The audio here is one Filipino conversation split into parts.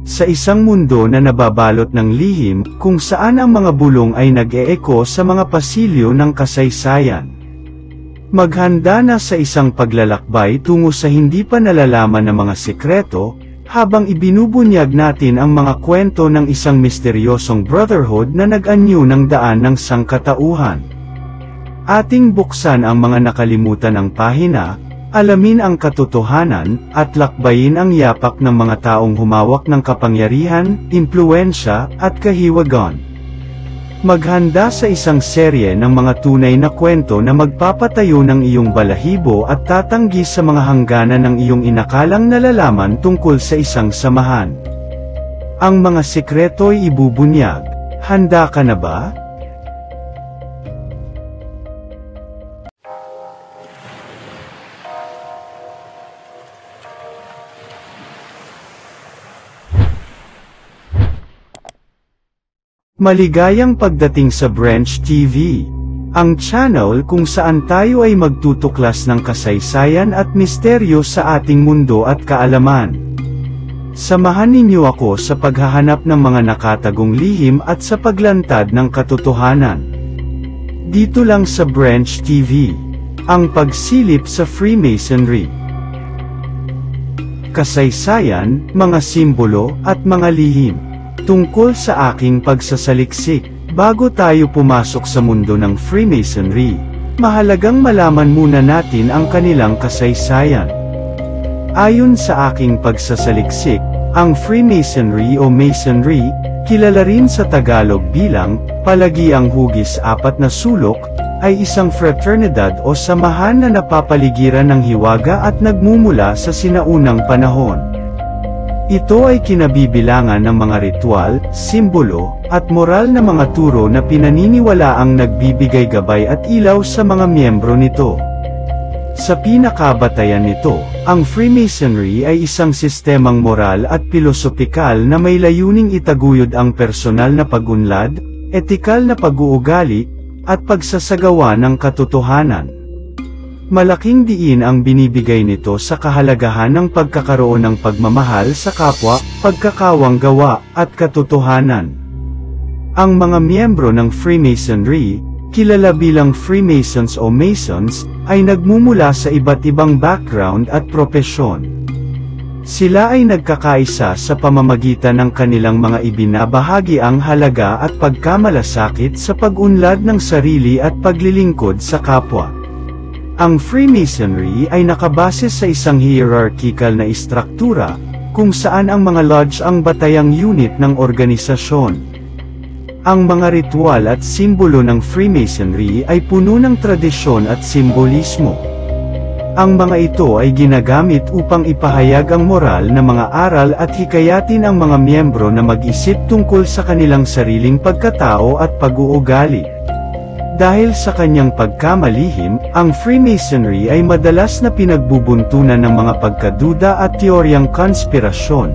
Sa isang mundo na nababalot ng lihim, kung saan ang mga bulong ay nag-e-eko sa mga pasilyo ng kasaysayan. Maghanda na sa isang paglalakbay tungo sa hindi pa nalalaman na mga sekreto, habang ibinubunyag natin ang mga kwento ng isang misteryosong brotherhood na nag-anyo ng daan ng sangkatauhan. Ating buksan ang mga nakalimutan ng pahina, alamin ang katotohanan, at lakbayin ang yapak ng mga taong humawak ng kapangyarihan, impluwensya, at kahiwagan. Maghanda sa isang serye ng mga tunay na kwento na magpapatayo ng iyong balahibo at tatanggi sa mga hangganan ng iyong inakalang nalalaman tungkol sa isang samahan. Ang mga sekreto'y ibubunyag. Handa ka na ba? Maligayang pagdating sa Branch TV, ang channel kung saan tayo ay magtutuklas ng kasaysayan at misteryo sa ating mundo at kaalaman. Samahan ninyo ako sa paghahanap ng mga nakatagong lihim at sa paglantad ng katotohanan. Dito lang sa Branch TV, ang pagsilip sa Freemasonry. Kasaysayan, mga simbolo, at mga lihim. Tungkol sa aking pagsasaliksik, bago tayo pumasok sa mundo ng Freemasonry, mahalagang malaman muna natin ang kanilang kasaysayan. Ayon sa aking pagsasaliksik, ang Freemasonry o Masonry, kilala rin sa Tagalog bilang Palagiang Hugis Apat na Sulok, ay isang fraternidad o samahan na napapaligiran ng hiwaga at nagmumula sa sinaunang panahon. Ito ay kinabibilangan ng mga ritual, simbolo, at moral na mga turo na pinaniniwalaang nagbibigay gabay at ilaw sa mga miyembro nito. Sa pinakabatayan nito, ang Freemasonry ay isang sistemang moral at pilosopikal na may layuning itaguyod ang personal na pag-unlad, etikal na pag-uugali, at pagsasagawa ng katotohanan. Malaking diin ang binibigay nito sa kahalagahan ng pagkakaroon ng pagmamahal sa kapwa, pagkakawang gawa, at katotohanan. Ang mga miyembro ng Freemasonry, kilala bilang Freemasons o Masons, ay nagmumula sa iba't ibang background at propesyon. Sila ay nagkakaisa sa pamamagitan ng kanilang mga ibinabahagiang halaga at pagkamalasakit sa pag-unlad ng sarili at paglilingkod sa kapwa. Ang Freemasonry ay nakabase sa isang hierarchical na istruktura, kung saan ang mga lodge ang batayang unit ng organisasyon. Ang mga ritual at simbolo ng Freemasonry ay puno ng tradisyon at simbolismo. Ang mga ito ay ginagamit upang ipahayag ang moral na mga aral at hikayatin ang mga miyembro na mag-isip tungkol sa kanilang sariling pagkatao at pag-uugali. Dahil sa kanyang pagkamalihim, ang Freemasonry ay madalas na pinagbubuntunan ng mga pagkaduda at teoryang konspirasyon,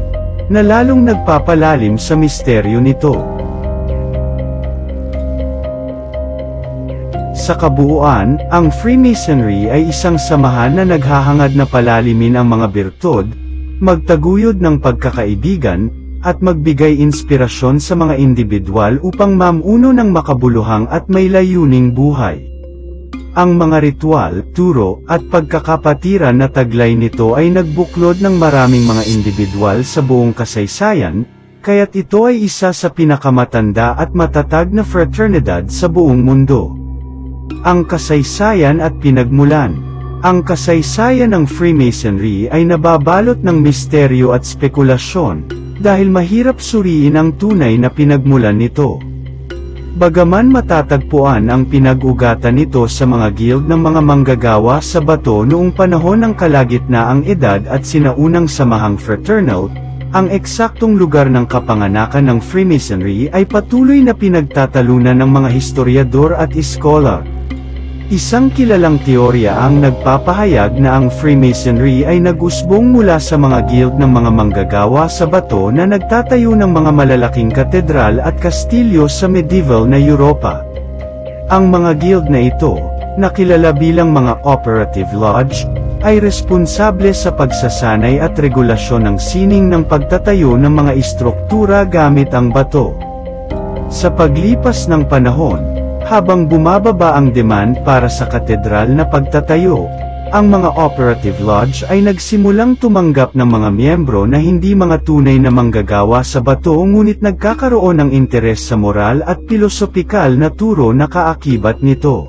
na lalong nagpapalalim sa misteryo nito. Sa kabuuan, ang Freemasonry ay isang samahan na naghahangad na palalimin ang mga birtud, magtaguyod ng pagkakaibigan, at magbigay inspirasyon sa mga individual upang mamuno ng makabuluhang at may layuning buhay. Ang mga ritual, turo, at pagkakapatiran na taglay nito ay nagbuklod ng maraming mga individual sa buong kasaysayan, kaya't ito ay isa sa pinakamatanda at matatag na fraternidad sa buong mundo. Ang kasaysayan at pinagmulan. Ang kasaysayan ng Freemasonry ay nababalot ng misteryo at spekulasyon, dahil mahirap suriin ang tunay na pinagmulan nito. Bagaman matatagpuan ang pinag-ugatan nito sa mga guild ng mga manggagawa sa bato noong panahon ng kalagitnaang edad at sinaunang samahang fraternal, ang eksaktong lugar ng kapanganakan ng Freemasonry ay patuloy na pinagtatalunan ng mga historiador at iskolar. Isang kilalang teorya ang nagpapahayag na ang Freemasonry ay nag-usbong mula sa mga guild ng mga manggagawa sa bato na nagtatayo ng mga malalaking katedral at kastilyo sa medieval na Europa. Ang mga guild na ito, na kilala bilang mga operative lodge, ay responsable sa pagsasanay at regulasyon ng sining ng pagtatayo ng mga istruktura gamit ang bato. Sa paglipas ng panahon, habang bumababa ang demand para sa katedral na pagtatayo, ang mga operative lodge ay nagsimulang tumanggap ng mga miyembro na hindi mga tunay na manggagawa sa bato ngunit nagkakaroon ng interes sa moral at pilosopikal na turo na kaakibat nito.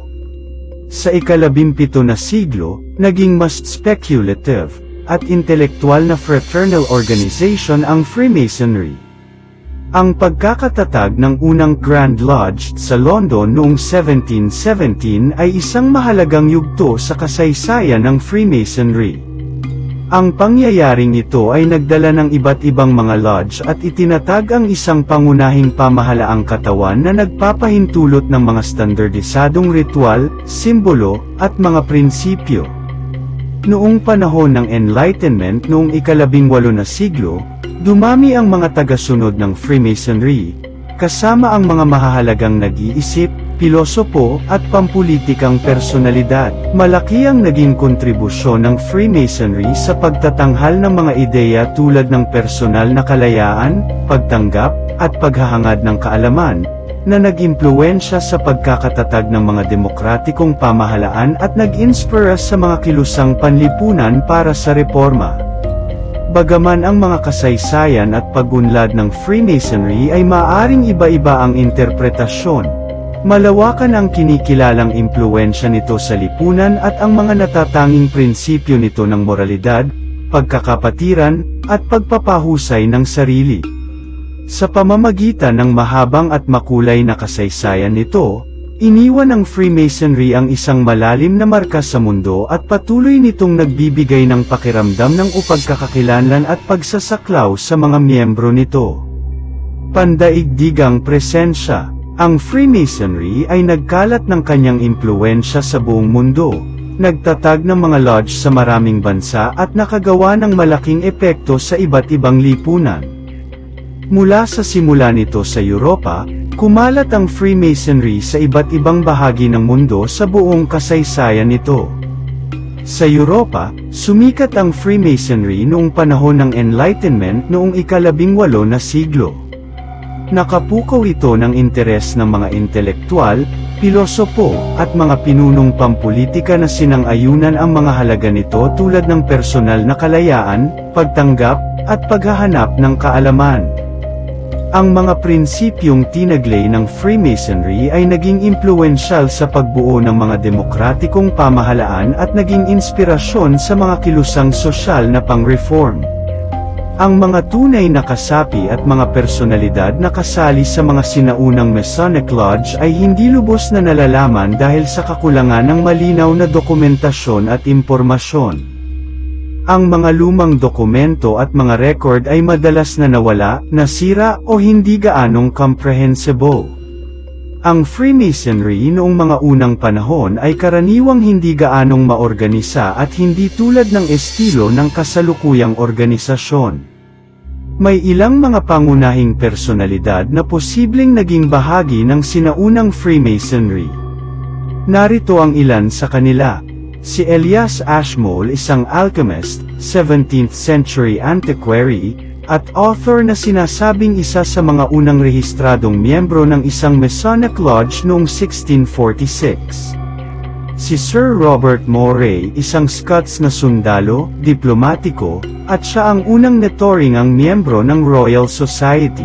Sa ika-17 na siglo, naging mas speculative at intelektual na fraternal organization ang Freemasonry. Ang pagkakatatag ng unang Grand Lodge sa London noong 1717 ay isang mahalagang yugto sa kasaysayan ng Freemasonry. Ang pangyayaring ito ay nagdala ng iba't ibang mga lodge at itinatag ang isang pangunahing pamahalaang katawan na nagpapahintulot ng mga standardisadong ritual, simbolo, at mga prinsipyo. Noong panahon ng Enlightenment noong ika-18 na siglo, dumami ang mga tagasunod ng Freemasonry, kasama ang mga mahahalagang nag-iisip, pilosopo, at pampulitikang personalidad. Malaki ang naging kontribusyon ng Freemasonry sa pagtatanghal ng mga ideya tulad ng personal na kalayaan, pagtanggap, at paghahangad ng kaalaman, na nag-impluwensya sa pagkakatatag ng mga demokratikong pamahalaan at nag-inspira sa mga kilusang panlipunan para sa reforma. Bagaman ang mga kasaysayan at pag-unlad ng Freemasonry ay maaaring iba-iba ang interpretasyon, malawakan ang kinikilalang impluwensya nito sa lipunan at ang mga natatanging prinsipyo nito ng moralidad, pagkakapatiran, at pagpapahusay ng sarili. Sa pamamagitan ng mahabang at makulay na kasaysayan nito, iniwan ng Freemasonry ang isang malalim na marka sa mundo at patuloy nitong nagbibigay ng pakiramdam ng upagkakakilanlan at pagsasaklaw sa mga miyembro nito. Pandaigdigang presensya. Ang Freemasonry ay nagkalat ng kanyang impluwensya sa buong mundo, nagtatag ng mga lodge sa maraming bansa at nakagawa ng malaking epekto sa iba't ibang lipunan. Mula sa simula nito sa Europa, kumalat ang Freemasonry sa iba't ibang bahagi ng mundo sa buong kasaysayan nito. Sa Europa, sumikat ang Freemasonry noong panahon ng Enlightenment noong ika-18 na siglo. Nakapukaw ito ng interes ng mga intelektual, pilosopo, at mga pinunong pampulitika na sinang-ayunan ang mga halaga nito tulad ng personal na kalayaan, pagtanggap, at paghahanap ng kaalaman. Ang mga prinsipyong tinaglay ng Freemasonry ay naging impluwensyal sa pagbuo ng mga demokratikong pamahalaan at naging inspirasyon sa mga kilusang sosyal na pang-reform. Ang mga tunay na kasapi at mga personalidad na kasali sa mga sinaunang Masonic Lodge ay hindi lubos na nalalaman dahil sa kakulangan ng malinaw na dokumentasyon at impormasyon. Ang mga lumang dokumento at mga record ay madalas na nawala, nasira o hindi gaanong comprehensible. Ang Freemasonry noong mga unang panahon ay karaniwang hindi gaanong maorganisa at hindi tulad ng estilo ng kasalukuyang organisasyon. May ilang mga pangunahing personalidad na posibleng naging bahagi ng sinaunang Freemasonry. Narito ang ilan sa kanila. Si Elias Ashmole, isang alchemist, 17th century antiquary, at author na sinasabing isa sa mga unang rehistradong miyembro ng isang Masonic Lodge noong 1646. Si Sir Robert Moray, isang Scots na sundalo, diplomatiko, at siya ang unang naturingang miyembro ng Royal Society.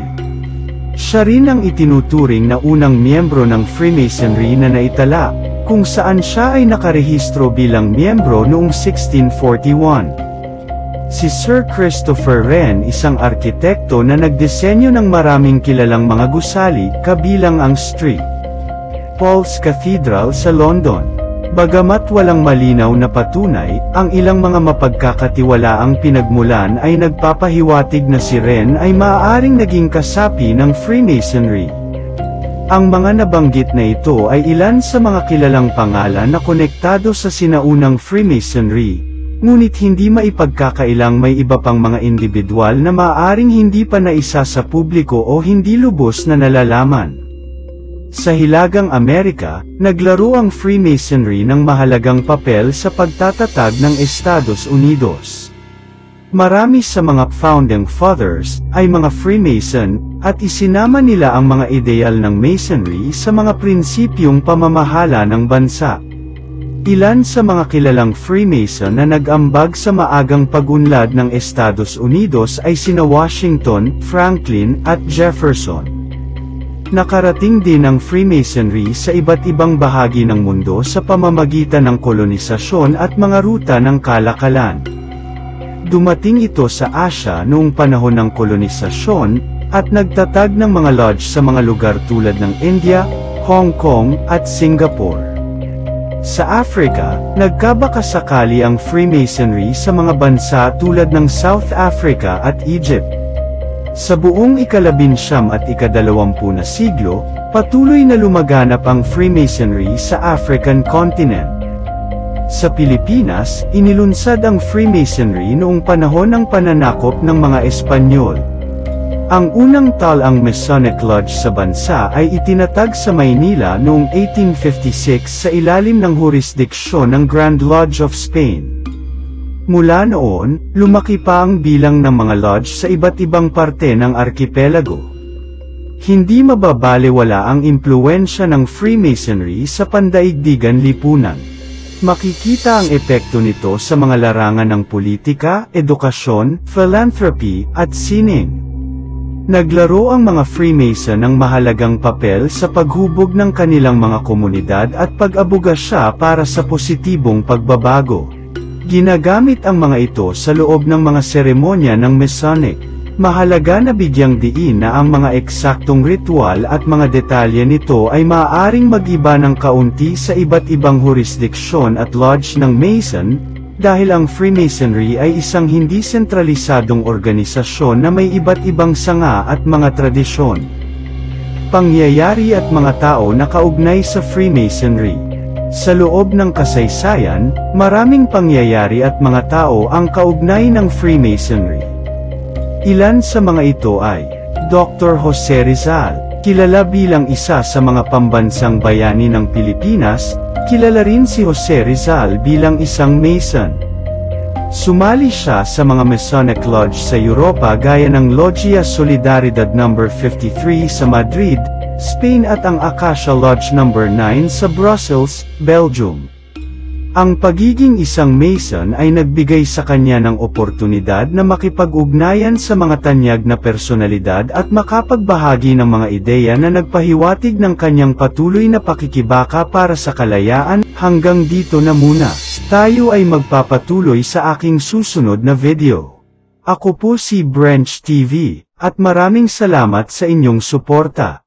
Siya rin ang itinuturing na unang miyembro ng Freemasonry na naitala, kung saan siya ay nakarehistro bilang miyembro noong 1641. Si Sir Christopher Wren, isang arkitekto na nagdisenyo ng maraming kilalang mga gusali, kabilang ang St. Paul's Cathedral sa London. Bagamat walang malinaw na patunay, ang ilang mga mapagkakatiwalaang pinagmulan ay nagpapahiwatig na si Wren ay maaaring naging kasapi ng Freemasonry. Ang mga nabanggit na ito ay ilan sa mga kilalang pangalan na konektado sa sinaunang Freemasonry, ngunit hindi maipagkakailang may iba pang mga individual na maaaring hindi pa naisa sa publiko o hindi lubos na nalalaman. Sa Hilagang Amerika, naglaro ang Freemasonry ng mahalagang papel sa pagtatatag ng Estados Unidos. Marami sa mga Founding Fathers ay mga Freemason, at isinama nila ang mga ideal ng Masonry sa mga prinsipyong pamamahala ng bansa. Ilan sa mga kilalang Freemason na nag-ambag sa maagang pag-unlad ng Estados Unidos ay sina Washington, Franklin, at Jefferson. Nakarating din ang Freemasonry sa iba't ibang bahagi ng mundo sa pamamagitan ng kolonisasyon at mga ruta ng kalakalan. Dumating ito sa Asya noong panahon ng kolonisasyon, at nagtatag ng mga lodge sa mga lugar tulad ng India, Hong Kong, at Singapore. Sa Africa, nagkabakasakali ang Freemasonry sa mga bansa tulad ng South Africa at Egypt. Sa buong ika-19 at ika-20 na siglo, patuloy na lumaganap ang Freemasonry sa African continent. Sa Pilipinas, inilunsad ang Freemasonry noong panahon ng pananakop ng mga Espanyol. Ang unang talaang Masonic Lodge sa bansa ay itinatag sa Maynila noong 1856 sa ilalim ng jurisdiksyon ng Grand Lodge of Spain. Mula noon, lumaki pa ang bilang ng mga lodge sa iba't ibang parte ng arkipelago. Hindi mababalewala ang impluwensya ng Freemasonry sa pandaigdigan lipunan. Makikita ang epekto nito sa mga larangan ng politika, edukasyon, philanthropy, at sining. Naglaro ang mga Freemason ng mahalagang papel sa paghubog ng kanilang mga komunidad at pag-abogasya para sa positibong pagbabago. Ginagamit ang mga ito sa loob ng mga seremonya ng Masonic. Mahalaga na bigyang diin na ang mga eksaktong ritual at mga detalye nito ay maaaring mag-iba ng kaunti sa iba't ibang jurisdiksyon at lodge ng Mason, dahil ang Freemasonry ay isang hindi sentralisadong organisasyon na may iba't ibang sanga at mga tradisyon. Pangyayari at mga tao na kaugnay sa Freemasonry. Sa loob ng kasaysayan, maraming pangyayari at mga tao ang kaugnay ng Freemasonry. Ilan sa mga ito ay Dr. Jose Rizal, kilala bilang isa sa mga pambansang bayani ng Pilipinas. Kilala rin si Jose Rizal bilang isang Mason. Sumali siya sa mga Masonic Lodge sa Europa gaya ng Loggia Solidaridad No. 53 sa Madrid, Spain at ang Acacia Lodge No. 9 sa Brussels, Belgium. Ang pagiging isang Mason ay nagbigay sa kanya ng oportunidad na makipag-ugnayan sa mga tanyag na personalidad at makapagbahagi ng mga ideya na nagpahiwatig ng kanyang patuloy na pakikibaka para sa kalayaan. Hanggang dito na muna. Tayo ay magpapatuloy sa aking susunod na video. Ako po si Branch TV, at maraming salamat sa inyong suporta.